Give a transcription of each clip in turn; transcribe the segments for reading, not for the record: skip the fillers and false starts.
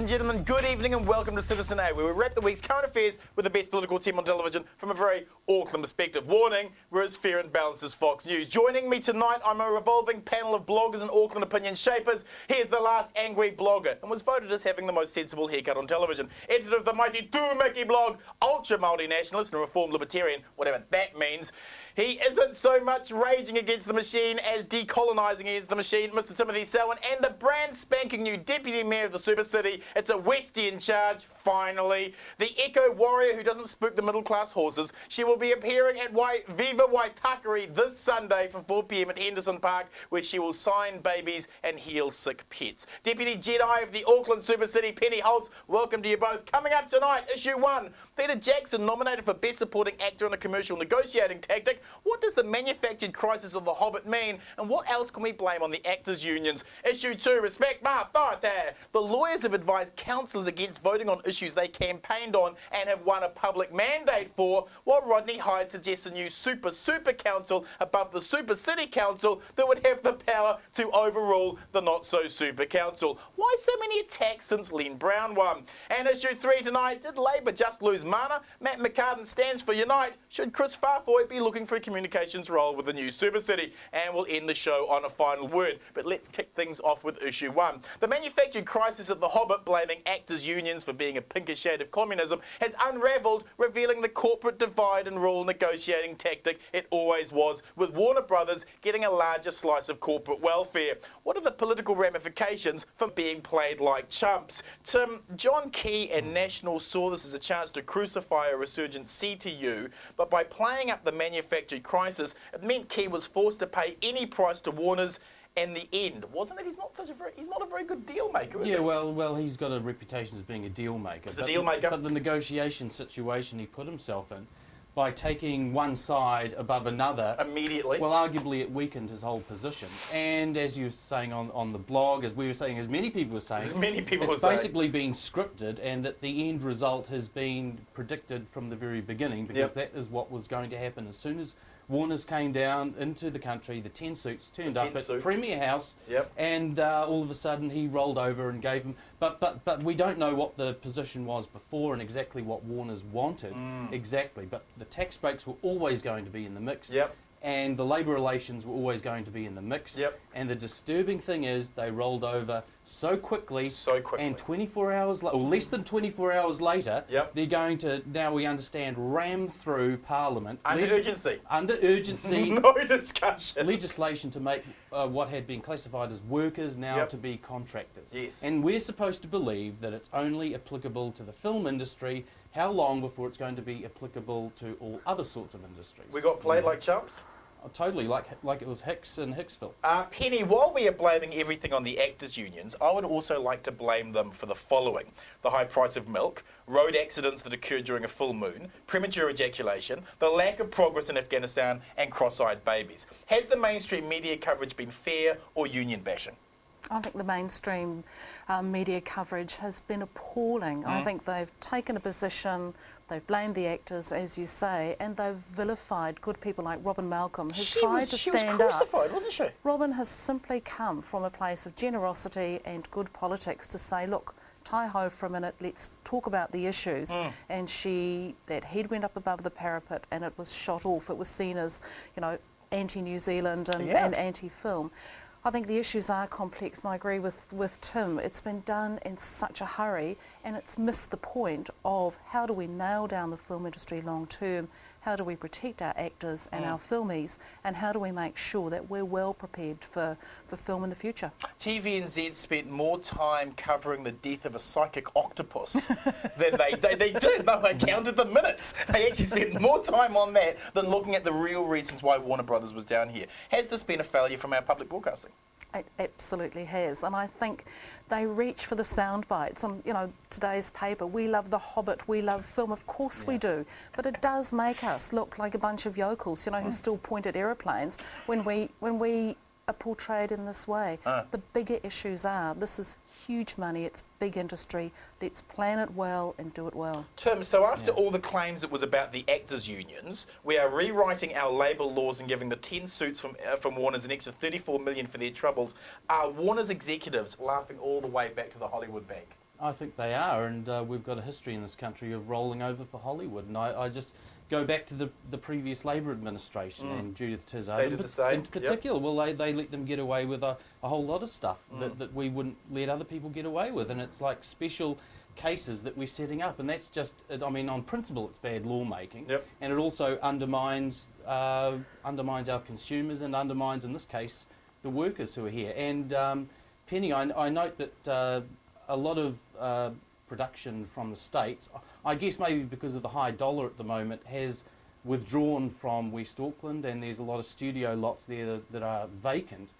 and gentlemen, good evening and welcome to Citizen A, where we wrap the week's current affairs with the best political team on television from a very Auckland perspective. Warning, we're as fair and balanced as Fox News. Joining me tonight, I'm a revolving panel of bloggers and Auckland opinion shapers. Here's the last angry blogger and was voted as having the most sensible haircut on television. Editor of the mighty Tūmaki blog, ultra multi-nationalist and reformed libertarian, whatever that means. He isn't so much raging against the machine as decolonising against the machine, Mr. Timothy Selwyn, and the brand spanking new Deputy Mayor of the Super City. It's a Westie in charge, finally. The eco warrior who doesn't spook the middle class horses. She will be appearing at Viva Waitakere this Sunday from 4 p.m. at Henderson Park, where she will sign babies and heal sick pets. Deputy Jedi of the Auckland Super City, Penny Holtz, welcome to you both. Coming up tonight, issue 1. Peter Jackson nominated for Best Supporting Actor in a Commercial Negotiating Tactic. What does the manufactured crisis of The Hobbit mean, and what else can we blame on the actors' unions? Issue 2, respect my authority. The lawyers have advised councillors against voting on issues they campaigned on and have won a public mandate for, while Rodney Hyde suggests a new super council above the Super City Council that would have the power to overrule the not-so-super council. Why so many attacks since Len Brown won? And issue 3 tonight, did Labour just lose mana? Matt McCartan stands for Unite. Should Chris Farfoy be looking for a communications role with the new Super City? And we'll end the show on a final word. But let's kick things off with issue 1. The manufactured crisis at The Hobbit, blaming actors' unions for being a pinker shade of communism, has unravelled, revealing the corporate divide and rule negotiating tactic it always was, with Warner Brothers getting a larger slice of corporate welfare. What are the political ramifications for being played like chumps? Tim, John Key and National saw this as a chance to crucify a resurgent CTU, but by playing up the manufactured crisis, it meant Key was forced to pay any price to Warner's. And the end, wasn't it? He's not a very good deal maker, is he? Yeah, well, he's got a reputation as being a deal maker. He's a deal maker. But the negotiation situation he put himself in, by taking one side above another, immediately, well, arguably it weakened his whole position. And as you were saying on the blog, as we were saying, as many people were saying, it's basically been scripted, and that the end result has been predicted from the very beginning, because that is what was going to happen as soon as Warner's came down into the country. The 10 suits turned up at Premier House, and all of a sudden he rolled over and gave him. But we don't know what the position was before and exactly what Warner's wanted exactly. But the tax breaks were always going to be in the mix. And the labour relations were always going to be in the mix. And the disturbing thing is they rolled over so quickly. And 24 hours, or less than 24 hours later, they're going to, now we understand, ram through Parliament. Under urgency. Under urgency. No discussion. Legislation to make what had been classified as workers now to be contractors. And we're supposed to believe that it's only applicable to the film industry. How long before it's going to be applicable to all other sorts of industries? We got played like chumps? Oh, totally, like it was Hicks and Hicksville. Penny, while we are blaming everything on the actors' unions, I would also like to blame them for the following: the high price of milk, road accidents that occurred during a full moon, premature ejaculation, the lack of progress in Afghanistan, and cross-eyed babies. Has the mainstream media coverage been fair or union bashing? I think the mainstream media coverage has been appalling. I think they've taken a position, they've blamed the actors, as you say, and they've vilified good people like Robin Malcolm, who tried to stand up. She was crucified, wasn't she? Robin has simply come from a place of generosity and good politics to say, look, tie-ho for a minute, let's talk about the issues. And that head went up above the parapet and it was shot off. It was seen as, anti-New Zealand and anti-film. I think the issues are complex, and I agree with Tim. It's been done in such a hurry, and it's missed the point of how do we nail down the film industry long term, how do we protect our actors and our filmies, and how do we make sure that we're well prepared for film in the future. TVNZ spent more time covering the death of a psychic octopus than they did. No, I counted the minutes. They actually spent more time on that than looking at the real reasons why Warner Brothers was down here. Has this been a failure from our public broadcasting? It absolutely has, and I think they reach for the sound bites. On today's paper, we love The Hobbit, we love film, of course we do, but it does make us look like a bunch of yokels, who still point at aeroplanes when we are portrayed in this way. The bigger issues are, this is huge money, it's big industry, let's plan it well and do it well. Tim, so after all the claims it was about the actors' unions, we are rewriting our labour laws and giving the 10 suits from Warner's an extra $34 million for their troubles. Are Warner's executives laughing all the way back to the Hollywood bank? I think they are, and we've got a history in this country of rolling over for Hollywood. And I just go back to the previous Labour administration and Judith Tizzard in particular. Well, they let them get away with a whole lot of stuff that we wouldn't let other people get away with, and it's like special cases that we're setting up, and that's just, I mean, on principle it's bad lawmaking, and it also undermines our consumers and undermines, in this case, the workers who are here. And Penny, I note that a lot of production from the States, I guess maybe because of the high dollar at the moment, has withdrawn from West Auckland, and there's a lot of studio lots there that are vacant.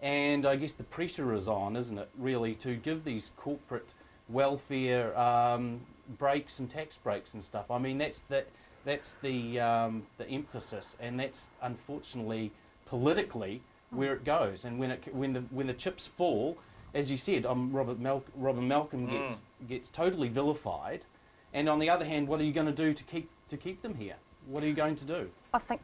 And I guess the pressure is on, isn't it, really, to give these corporate welfare breaks and tax breaks and stuff. I mean, that's the emphasis, and that's unfortunately politically where it goes. And when the chips fall, as you said, Robert Malcolm gets totally vilified, and on the other hand, what are you going to do to keep them here? What are you going to do? I think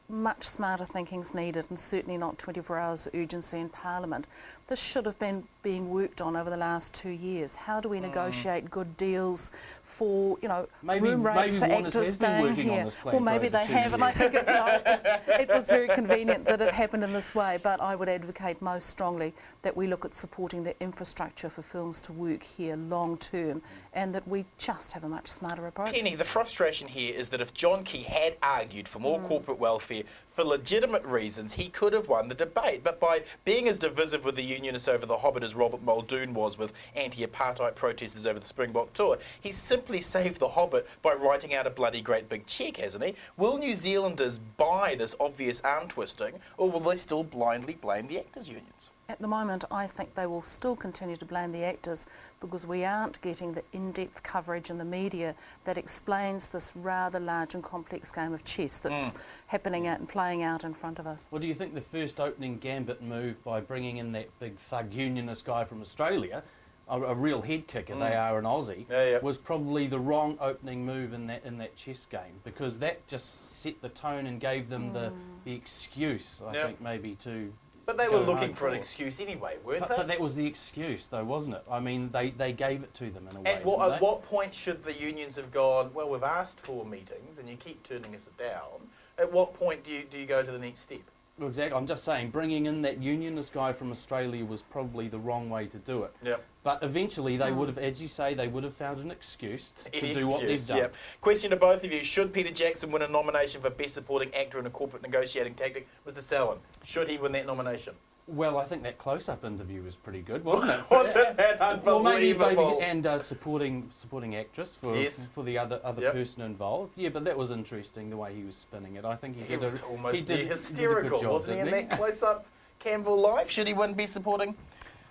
much smarter thinking's needed, and certainly not 24 hours urgency in Parliament. This should have been being worked on over the last 2 years. How do we negotiate good deals for, room rates for actors staying here? Well, maybe they have, and I think it was very convenient that it happened in this way, but I would advocate most strongly that we look at supporting the infrastructure for films to work here long term, and that we just have a much smarter approach. Penny, the frustration here is that if John Key had argued for more corporate welfare for legitimate reasons, he could have won the debate. But by being as divisive with the unionists over the Hobbit as Robert Muldoon was with anti-apartheid protesters over the Springbok tour, he's simply saved the Hobbit by writing out a bloody great big cheque, hasn't he? Will New Zealanders buy this obvious arm twisting, or will they still blindly blame the actors' unions? At the moment, I think they will still continue to blame the actors, because we aren't getting the in-depth coverage in the media that explains this rather large and complex game of chess that's happening out and playing out in front of us. Well, do you think the first opening gambit move by bringing in that big thug unionist guy from Australia, a real head kicker they are in Aussie, was probably the wrong opening move in that chess game, because that just set the tone and gave them the excuse, I think, maybe to... But they were looking for an excuse anyway, weren't they? But that was the excuse, though, wasn't it? I mean, they gave it to them in a way. At what point should the unions have gone, well, we've asked for meetings and you keep turning us down. At what point do you go to the next step? Well, exactly. I'm just saying, bringing in that unionist guy from Australia was probably the wrong way to do it. Yep. But eventually they would have, as you say, they would have found an excuse to do what they've done. Yep. Question to both of you. Should Peter Jackson win a nomination for Best Supporting Actor in a Corporate Negotiating Tactic? Mr. Sallen, should he win that nomination? Well, I think that close-up interview was pretty good, wasn't it? Wasn't that unbelievable? Well, maybe supporting actress for the other person involved. Yeah, but that was interesting, the way he was spinning it. I think he did almost hysterical, wasn't he, in that close-up Campbell Live? Should he win Best Supporting?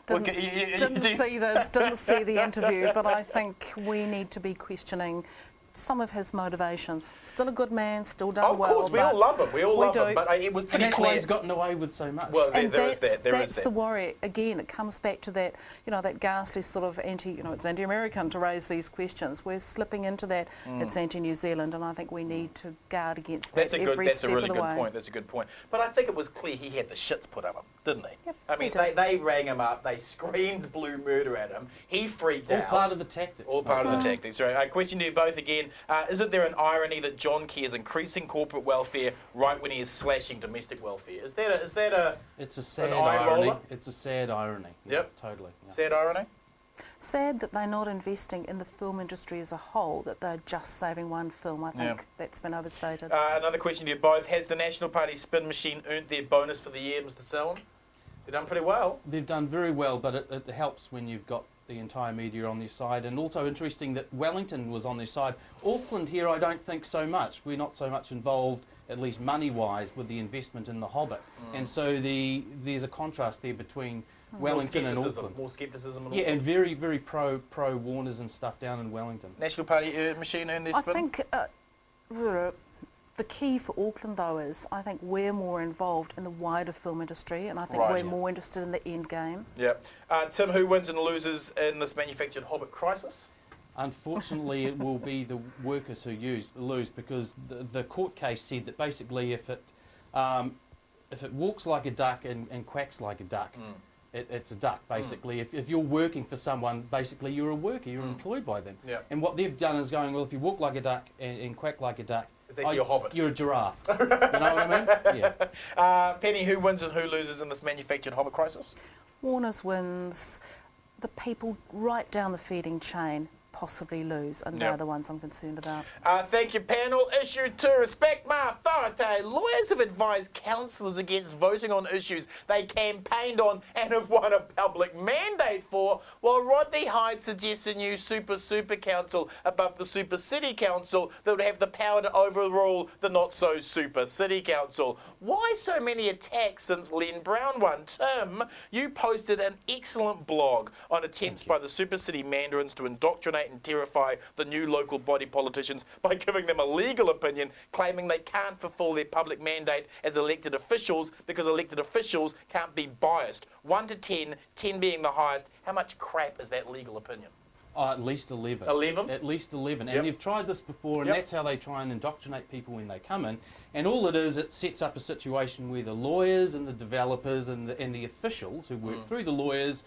Didn't see the interview, but I think we need to be questioning some of his motivations. Still a good man, still done well. Of course, we all love him. We all love him. But it was pretty and that's clear. Why he's gotten away with so much. Well, there is that. That's the worry. Again, it comes back to that, that ghastly sort of it's anti-American to raise these questions. We're slipping into that. It's anti-New Zealand, and I think we need to guard against that every step of the way. That's a really good point. That's a good point. But I think it was clear he had the shits put on him, didn't he? Yep, I mean, they rang him up. They screamed blue murder at him. He freaked out. All part of the tactics. All part of the tactics. Right. Question to you both again. Isn't there an irony that John Key is increasing corporate welfare right when he is slashing domestic welfare? Is that a It's a sad irony. It's a sad irony. Yep. Totally. Yeah. Sad irony? Sad that they're not investing in the film industry as a whole, that they're just saving one film. I think that's been overstated. Another question to you both. Has the National Party spin machine earned their bonus for the year, Mr. Sallen? They've done pretty well. They've done very well, but it helps when you've got the entire media on their side, and also interesting that Wellington was on their side. Auckland here, I don't think so much. We're not so much involved, at least money-wise, with the investment in the Hobbit, and so there's a contrast there between Wellington and Auckland. More scepticism in Auckland. Yeah, and very, very pro Warners and stuff down in Wellington. National Party machine earned their spin? I think the key for Auckland, though, is I think we're more involved in the wider film industry, and I think we're more interested in the end game. Yeah. Tim, who wins and loses in this manufactured Hobbit crisis? Unfortunately, it will be the workers who lose, because the court case said that basically if it walks like a duck and quacks like a duck, it's a duck, basically. If you're working for someone, basically you're a worker, you're employed by them. Yeah. And what they've done is going, well, if you walk like a duck and quack like a duck, it's actually a hobbit. You're a giraffe. You know what I mean? Yeah. Penny, who wins and who loses in this manufactured hobbit crisis? Warner's wins. The people right down the feeding chain possibly lose, and they're the ones I'm concerned about. Thank you, panel. Issue 2, respect my authority. Lawyers have advised councillors against voting on issues they campaigned on and have won a public mandate for, while Rodney Hyde suggests a new super council above the super city council that would have the power to overrule the not so super city council. Why so many attacks since Len Brown won? Tim, you posted an excellent blog on attempts by the super city mandarins to indoctrinate and terrify the new local body politicians by giving them a legal opinion, claiming they can't fulfil their public mandate as elected officials because elected officials can't be biased. 1 to 10, 10 being the highest. How much crap is that legal opinion? At least 11. 11? At least 11. Yep. And they've tried this before, and that's how they try and indoctrinate people when they come in. And all it is, it sets up a situation where the lawyers and the developers and the officials who work through the lawyers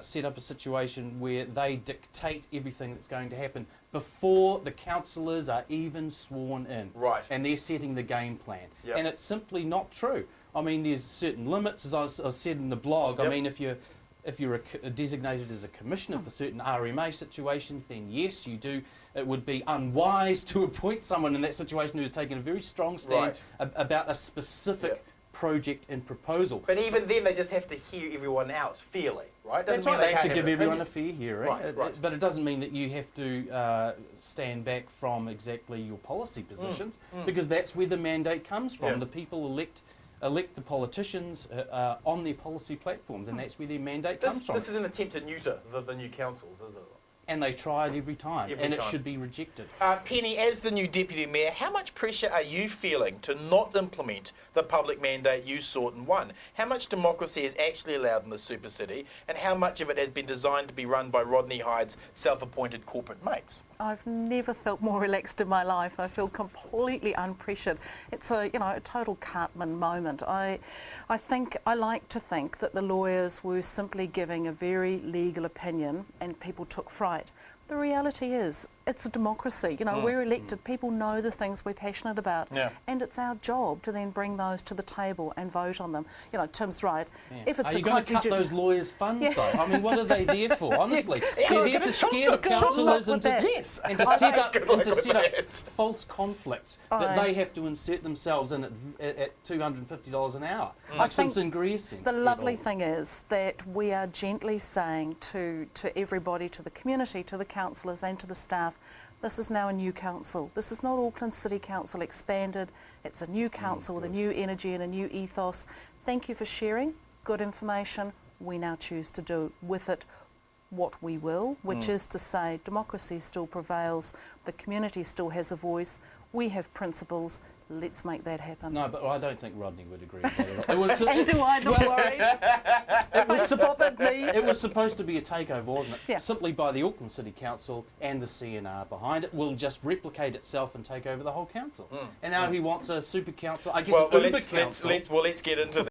set up a situation where they dictate everything that's going to happen before the councillors are even sworn in. Right. And they're setting the game plan. Yep. And it's simply not true. I mean, there's certain limits, as I said in the blog. Yep. I mean, if you're designated as a commissioner for certain RMA situations, then yes, you do. It would be unwise to appoint someone in that situation who has taken a very strong stand about a specific project and proposal. But even then, they just have to hear everyone out fairly, right? That's right, they have to give everyone a fair hearing. Right. But it doesn't mean that you have to stand back from exactly your policy positions, because that's where the mandate comes from. Yeah. The people elect the politicians on their policy platforms, and that's where their mandate comes from. This is an attempt to neuter the new councils, isn't it? And they try it every time, it should be rejected. Penny, as the new Deputy Mayor, how much pressure are you feeling to not implement the public mandate you sought and won? How much democracy is actually allowed in the super city, and how much of it has been designed to be run by Rodney Hyde's self-appointed corporate mates? I've never felt more relaxed in my life. I feel completely unpressured. It's a total Cartman moment. I like to think that the lawyers were simply giving a very legal opinion and people took fright. The reality is, it's a democracy. We're elected. People know the things we're passionate about. Yeah. And it's our job to then bring those to the table and vote on them. Tim's right. Yeah. If it's are you going to cut those lawyers' funds, though? I mean, what are they there for, honestly? They're there to scare the councillors and to set up false conflicts that they have to insert themselves in at $250 an hour. Like Simpson Greasing. The lovely thing is that we are gently saying to everybody, to the community, to the councillors and to the staff, this is now a new council. This is not Auckland City Council expanded. It's a new council with a new energy and a new ethos. Thank you for sharing good information. We now choose to do with it what we will, which is to say democracy still prevails, the community still has a voice, we have principles. Let's make that happen. No, but I don't think Rodney would agree with that at all. And do I, not worry. It was supposed to be a takeover, wasn't it? Yeah. Simply by the Auckland City Council and the CNR behind it will just replicate itself and take over the whole council. And now he wants a super council, I guess an Uber council. Let's get into that.